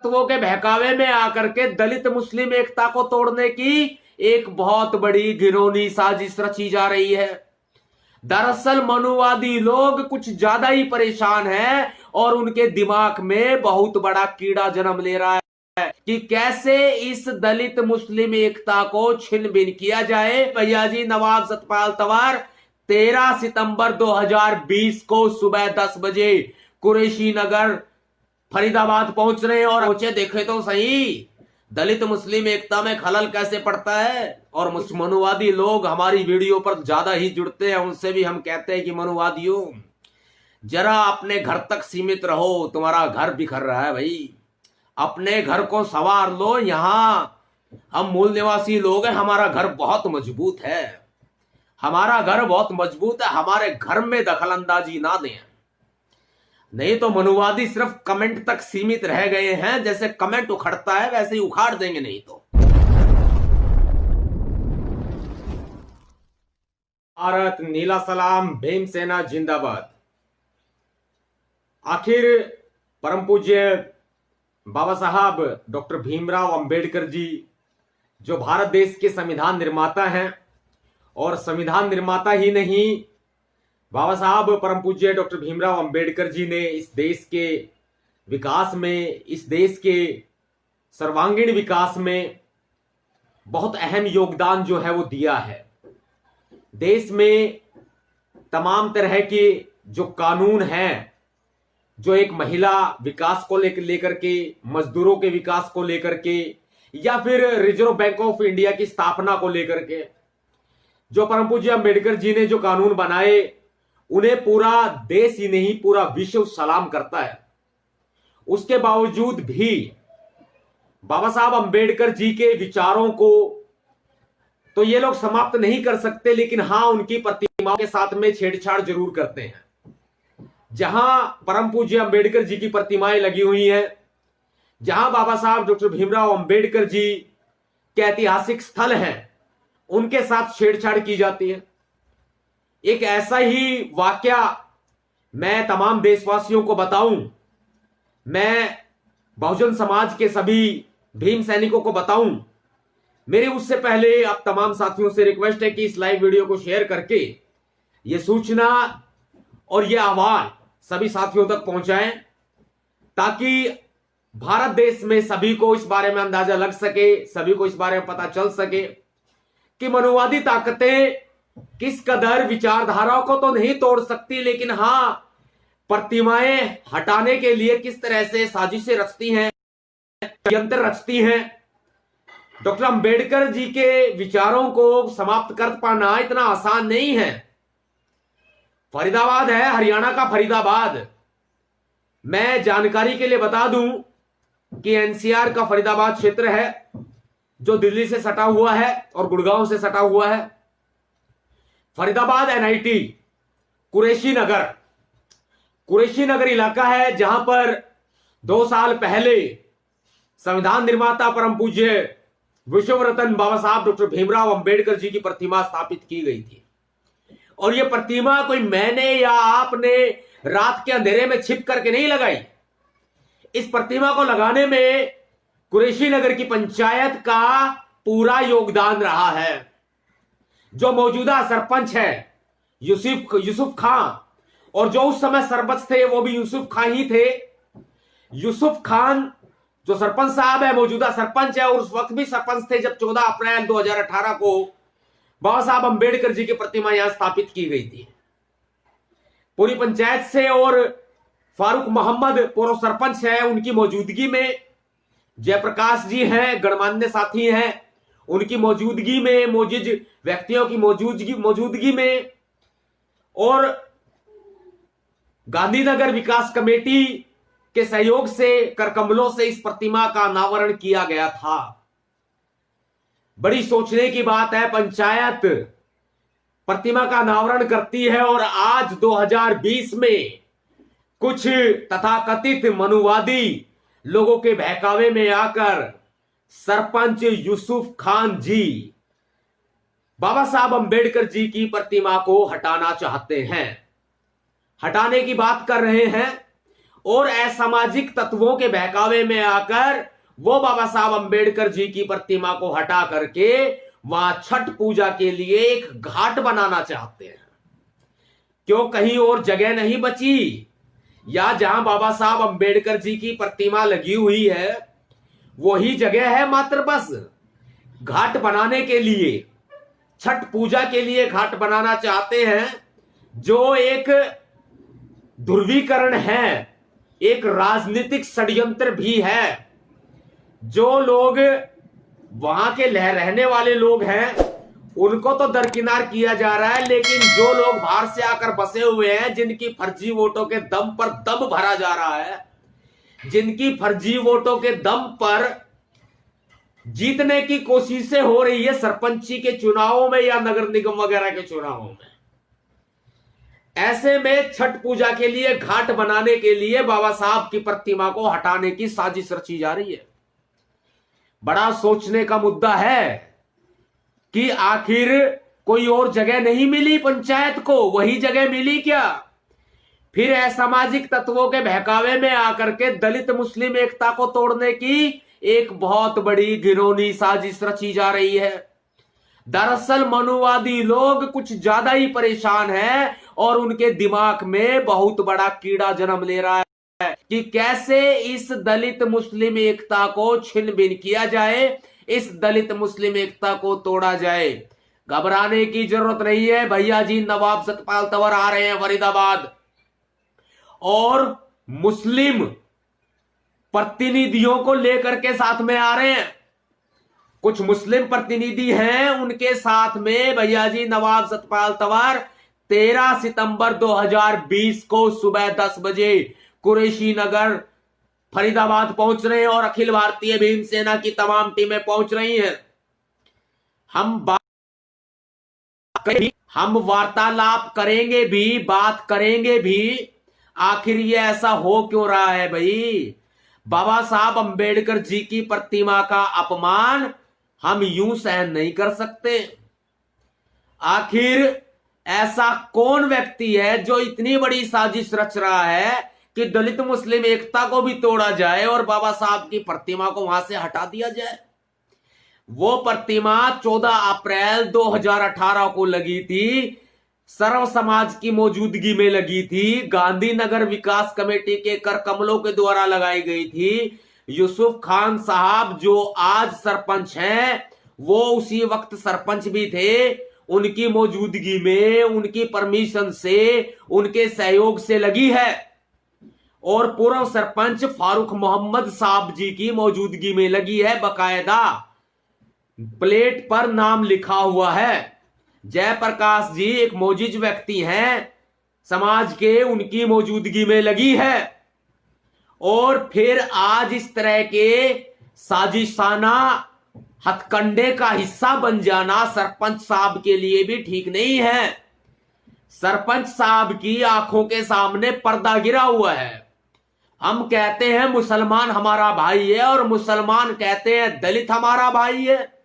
तत्वों के बहकावे में आकर के दलित मुस्लिम एकता को तोड़ने की एक बहुत बड़ी घिनौनी साजिश रची जा रही है। दरअसल मनुवादी लोग कुछ ज्यादा ही परेशान हैं और उनके दिमाग में बहुत बड़ा कीड़ा जन्म ले रहा है कि कैसे इस दलित मुस्लिम एकता को छिन भिन किया जाए। भैया जी नवाब सतपाल तंवर 13 सितंबर 2020 को सुबह 10 बजे कुरैशी नगर फरीदाबाद पहुंच रहे हैं और पहुंचे देखे तो सही दलित मुस्लिम एकता में खलल कैसे पड़ता है। और मनुवादी लोग हमारी वीडियो पर ज्यादा ही जुड़ते हैं, उनसे भी हम कहते हैं कि मनुवादियों जरा अपने घर तक सीमित रहो, तुम्हारा घर बिखर रहा है भाई, अपने घर को संवार लो। यहां हम मूल निवासी लोग हैं, हमारा घर बहुत मजबूत है, हमारा घर बहुत मजबूत है, हमारे घर में दखल अंदाजी ना दें। नहीं तो मनुवादी सिर्फ कमेंट तक सीमित रह गए हैं, जैसे कमेंट उखड़ता है वैसे ही उखाड़ देंगे। नहीं तो भारत नीला सलाम, भीमसेना जिंदाबाद। आखिर परम पूज्य बाबा साहब डॉक्टर भीमराव अंबेडकर जी जो भारत देश के संविधान निर्माता हैं, और संविधान निर्माता ही नहीं, बाबा साहब परम पूज्य डॉक्टर भीमराव अंबेडकर जी ने इस देश के विकास में, इस देश के सर्वांगीण विकास में बहुत अहम योगदान जो है वो दिया है। देश में तमाम तरह के जो कानून हैं, जो एक महिला विकास को लेकर के, मजदूरों के विकास को लेकर के, या फिर रिजर्व बैंक ऑफ इंडिया की स्थापना को लेकर के, जो परम पूज्य अंबेडकर जी ने जो कानून बनाए, उन्हें पूरा देश ही नहीं पूरा विश्व सलाम करता है। उसके बावजूद भी बाबा साहब अंबेडकर जी के विचारों को तो ये लोग समाप्त नहीं कर सकते, लेकिन हां उनकी प्रतिमाओं के साथ में छेड़छाड़ जरूर करते हैं। जहां परम पूज्य अंबेडकर जी की प्रतिमाएं लगी हुई हैं, जहां बाबा साहब डॉक्टर भीमराव अंबेडकर जी के ऐतिहासिक स्थल हैं, उनके साथ छेड़छाड़ की जाती है। एक ऐसा ही वाकया मैं तमाम देशवासियों को बताऊं, मैं बहुजन समाज के सभी भीम सैनिकों को बताऊं, मेरी उससे पहले आप तमाम साथियों से रिक्वेस्ट है कि इस लाइव वीडियो को शेयर करके यह सूचना और यह आह्वान सभी साथियों तक पहुंचाएं, ताकि भारत देश में सभी को इस बारे में अंदाजा लग सके, सभी को इस बारे में पता चल सके कि मनुवादी ताकतें किस कदर विचारधाराओं को तो नहीं तोड़ सकती, लेकिन हां प्रतिमाएं हटाने के लिए किस तरह से साजिशें रचती हैं, यंत्र रचती हैं। डॉक्टर अंबेडकर जी के विचारों को समाप्त कर पाना इतना आसान नहीं है। फरीदाबाद है, हरियाणा का फरीदाबाद। मैं जानकारी के लिए बता दूं कि एनसीआर का फरीदाबाद क्षेत्र है, जो दिल्ली से सटा हुआ है और गुड़गांव से सटा हुआ है। फरीदाबाद एनआईटी कुरैशी नगर इलाका है, जहां पर 2 साल पहले संविधान निर्माता परम पूज्य विश्व रत्न बाबा साहब डॉक्टर भीमराव अंबेडकर जी की प्रतिमा स्थापित की गई थी। और यह प्रतिमा कोई मैंने या आपने रात के अंधेरे में छिप करके नहीं लगाई। इस प्रतिमा को लगाने में कुरैशी नगर की पंचायत का पूरा योगदान रहा है। जो मौजूदा सरपंच है यूसुफ खान, और जो उस समय सरपंच थे वो भी यूसुफ खान ही थे। यूसुफ खान जो सरपंच साहब है, मौजूदा सरपंच है, और उस वक्त भी सरपंच थे जब 14 अप्रैल 2018 को बाबा साहब अंबेडकर जी की प्रतिमा यहां स्थापित की गई थी। पूरी पंचायत से, और फारूक मोहम्मद पूर्व सरपंच है, उनकी मौजूदगी में, जयप्रकाश जी हैं, गणमान्य साथी हैं, उनकी मौजूदगी में, मौजूद व्यक्तियों की मौजूदगी में, और गांधीनगर विकास कमेटी के सहयोग से करकमलों से इस प्रतिमा का अनावरण किया गया था। बड़ी सोचने की बात है, पंचायत प्रतिमा का अनावरण करती है और आज 2020 में कुछ तथाकथित मनुवादी लोगों के बहकावे में आकर सरपंच यूसुफ खान जी बाबा साहब अंबेडकर जी की प्रतिमा को हटाना चाहते हैं, हटाने की बात कर रहे हैं। और असामाजिक तत्वों के बहकावे में आकर वो बाबा साहब अंबेडकर जी की प्रतिमा को हटा करके वहां छठ पूजा के लिए एक घाट बनाना चाहते हैं। क्यों कहीं और जगह नहीं बची? या जहां बाबा साहब अंबेडकर जी की प्रतिमा लगी हुई है वही जगह है मात्र बस घाट बनाने के लिए, छठ पूजा के लिए घाट बनाना चाहते हैं, जो एक ध्रुवीकरण है, एक राजनीतिक षड्यंत्र भी है। जो लोग वहां के रहने वाले लोग हैं उनको तो दरकिनार किया जा रहा है, लेकिन जो लोग बाहर से आकर बसे हुए हैं, जिनकी फर्जी वोटों के दम पर दम भरा जा रहा है, जिनकी फर्जी वोटों के दम पर जीतने की कोशिशें हो रही है सरपंची के चुनावों में या नगर निगम वगैरह के चुनावों में, ऐसे में छठ पूजा के लिए घाट बनाने के लिए बाबा साहब की प्रतिमा को हटाने की साजिश रची जा रही है। बड़ा सोचने का मुद्दा है कि आखिर कोई और जगह नहीं मिली पंचायत को, वही जगह मिली क्या? फिर असामाजिक तत्वों के बहकावे में आकर के दलित मुस्लिम एकता को तोड़ने की एक बहुत बड़ी घिनौनी साजिश रची जा रही है। दरअसल मनुवादी लोग कुछ ज्यादा ही परेशान हैं और उनके दिमाग में बहुत बड़ा कीड़ा जन्म ले रहा है कि कैसे इस दलित मुस्लिम एकता को छिन्न भिन्न किया जाए, इस दलित मुस्लिम एकता को तोड़ा जाए। घबराने की जरूरत नहीं है भैया जी, नवाब सतपाल तंवर आ रहे हैं फरीदाबाद और मुस्लिम प्रतिनिधियों को लेकर के साथ में आ रहे हैं। कुछ मुस्लिम प्रतिनिधि हैं, उनके साथ में भैया जी नवाब सतपाल तंवर 13 सितंबर 2020 को सुबह 10 बजे कुरैशी नगर फरीदाबाद पहुंच रहे हैं और अखिल भारतीय भीम सेना की तमाम टीमें पहुंच रही हैं। हम वार्तालाप करेंगे भी, बात करेंगे भी। आखिर ये ऐसा हो क्यों रहा है भाई? बाबा साहब अंबेडकर जी की प्रतिमा का अपमान हम यूं सहन नहीं कर सकते। आखिर ऐसा कौन व्यक्ति है जो इतनी बड़ी साजिश रच रहा है कि दलित मुस्लिम एकता को भी तोड़ा जाए और बाबा साहब की प्रतिमा को वहां से हटा दिया जाए? वो प्रतिमा 14 अप्रैल 2018 को लगी थी, सर्व समाज की मौजूदगी में लगी थी, गांधीनगर विकास कमेटी के कर कमलों के द्वारा लगाई गई थी। यूसुफ खान साहब जो आज सरपंच हैं, वो उसी वक्त सरपंच भी थे, उनकी मौजूदगी में, उनकी परमिशन से, उनके सहयोग से लगी है। और पूर्व सरपंच फारूक मोहम्मद साहब जी की मौजूदगी में लगी है, बकायदा प्लेट पर नाम लिखा हुआ है। जयप्रकाश जी एक मोजिज व्यक्ति हैं समाज के, उनकी मौजूदगी में लगी है। और फिर आज इस तरह के साजिशाना हथकंडे का हिस्सा बन जाना सरपंच साहब के लिए भी ठीक नहीं है। सरपंच साहब की आंखों के सामने पर्दा गिरा हुआ है। हम कहते हैं मुसलमान हमारा भाई है और मुसलमान कहते हैं दलित हमारा भाई है,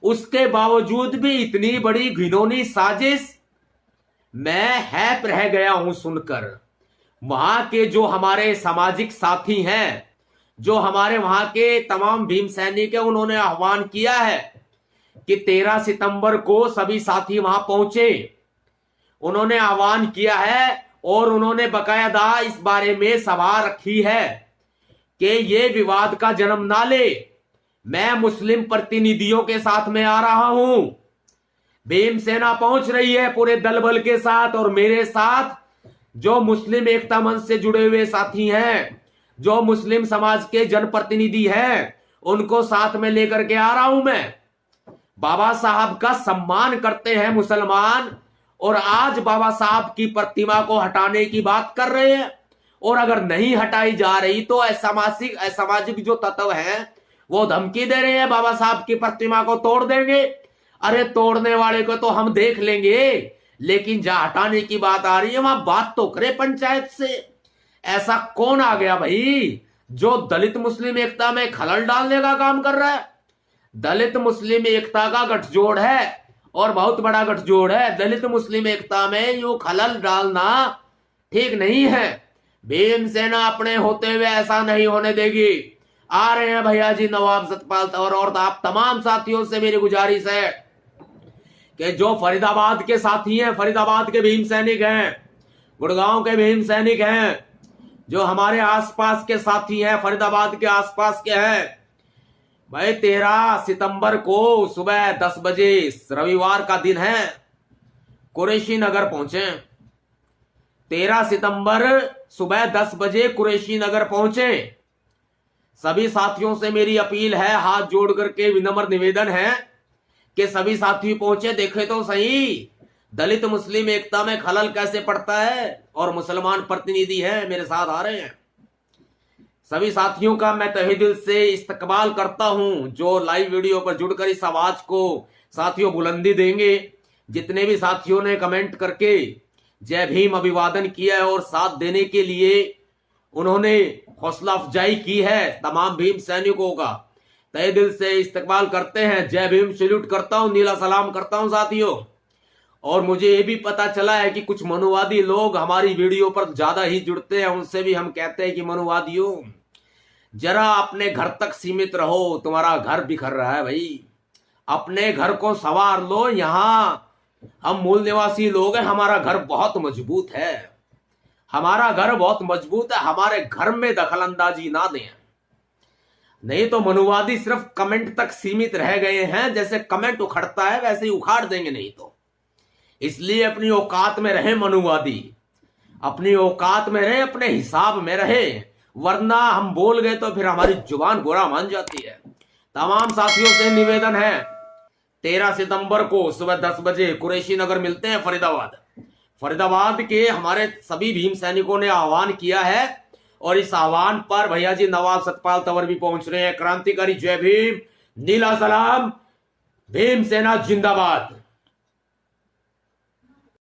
उसके बावजूद भी इतनी बड़ी घिनौनी साजिश। मैं हैप रह गया हूं सुनकर। वहां के जो हमारे सामाजिक साथी हैं, जो हमारे वहां के तमाम भीम सैनिक है, उन्होंने आह्वान किया है कि 13 सितंबर को सभी साथी वहां पहुंचे। उन्होंने आह्वान किया है और उन्होंने बकायदा इस बारे में सभा रखी है कि ये विवाद का जन्म ना ले। मैं मुस्लिम प्रतिनिधियों के साथ में आ रहा हूं, भीम सेना पहुंच रही है पूरे दल बल के साथ, और मेरे साथ जो मुस्लिम एकता मंच से जुड़े हुए साथी हैं, जो मुस्लिम समाज के जनप्रतिनिधि हैं, उनको साथ में लेकर के आ रहा हूं मैं। बाबा साहब का सम्मान करते हैं मुसलमान, और आज बाबा साहब की प्रतिमा को हटाने की बात कर रहे हैं। और अगर नहीं हटाई जा रही तो असामाजिक जो तत्व हैं वो धमकी दे रहे हैं बाबा साहब की प्रतिमा को तोड़ देंगे। अरे तोड़ने वाले को तो हम देख लेंगे, लेकिन जहां हटाने की बात आ रही है वहां बात तो करे पंचायत से। ऐसा कौन आ गया भाई जो दलित मुस्लिम एकता में खलल डालने का काम कर रहा है? दलित मुस्लिम एकता का गठजोड़ है और बहुत बड़ा गठजोड़ है। दलित मुस्लिम एकता में यूं खलल डालना ठीक नहीं है। भीमसेना अपने होते हुए ऐसा नहीं होने देगी। आ रहे हैं भैया जी नवाब सतपाल तंवर, और आप तमाम साथियों से मेरी गुजारिश है कि जो फरीदाबाद के साथी हैं, फरीदाबाद के भीम सैनिक हैं, गुड़गांव के भीम सैनिक हैं, जो हमारे आसपास के साथी हैं, फरीदाबाद के आसपास के हैं, भाई 13 सितंबर को सुबह 10 बजे, रविवार का दिन है, कुरैशी नगर पहुंचे। 13 सितंबर सुबह 10 बजे कुरैशी नगर पहुंचे। सभी साथियों से मेरी अपील है, हाथ जोड़ करके विनम्र निवेदन है कि सभी साथी पहुंचे, देखे तो सही दलित मुस्लिम एकता में खलल कैसे पड़ता है, और मुसलमान प्रतिनिधि हैं मेरे साथ आ रहे हैं। सभी साथियों का मैं तहे दिल से इस्तकबाल करता हूं, जो लाइव वीडियो पर जुड़कर इस आवाज को साथियों बुलंदी देंगे। जितने भी साथियों ने कमेंट करके जय भीम अभिवादन किया है और साथ देने के लिए उन्होंने हौसला अफजाई की है, तमाम भीम सैनिकों का तहे दिल से इस्तकबाल करते हैं। जय भीम सैल्यूट करता हूं, नीला सलाम करता हूं साथियों। और मुझे ये भी पता चला है कि कुछ मनुवादी लोग हमारी वीडियो पर ज्यादा ही जुड़ते हैं, उनसे भी हम कहते हैं कि मनुवादियों जरा अपने घर तक सीमित रहो, तुम्हारा घर बिखर रहा है भाई, अपने घर को संवार लो। यहां हम मूल निवासी लोग हैं, हमारा घर बहुत मजबूत है, हमारा घर बहुत मजबूत है, हमारे घर में दखल अंदाजी ना दें। नहीं तो मनुवादी सिर्फ कमेंट तक सीमित रह गए हैं, जैसे कमेंट उखड़ता है वैसे ही उखाड़ देंगे। नहीं तो इसलिए अपनी औकात में रहे मनुवादी, अपनी औकात में रहे, अपने हिसाब में रहे, वरना हम बोल गए तो फिर हमारी जुबान बुरा मान जाती है। तमाम साथियों से निवेदन है, 13 सितंबर को सुबह 10 बजे कुरैशी नगर मिलते हैं फरीदाबाद। फरीदाबाद के हमारे सभी भीम सैनिकों ने आह्वान किया है, और इस आह्वान पर भैया जी नवाब सतपाल तंवर भी पहुंच रहे हैं। क्रांतिकारी जय भीम, नीला सलाम, भीम सेना जिंदाबाद।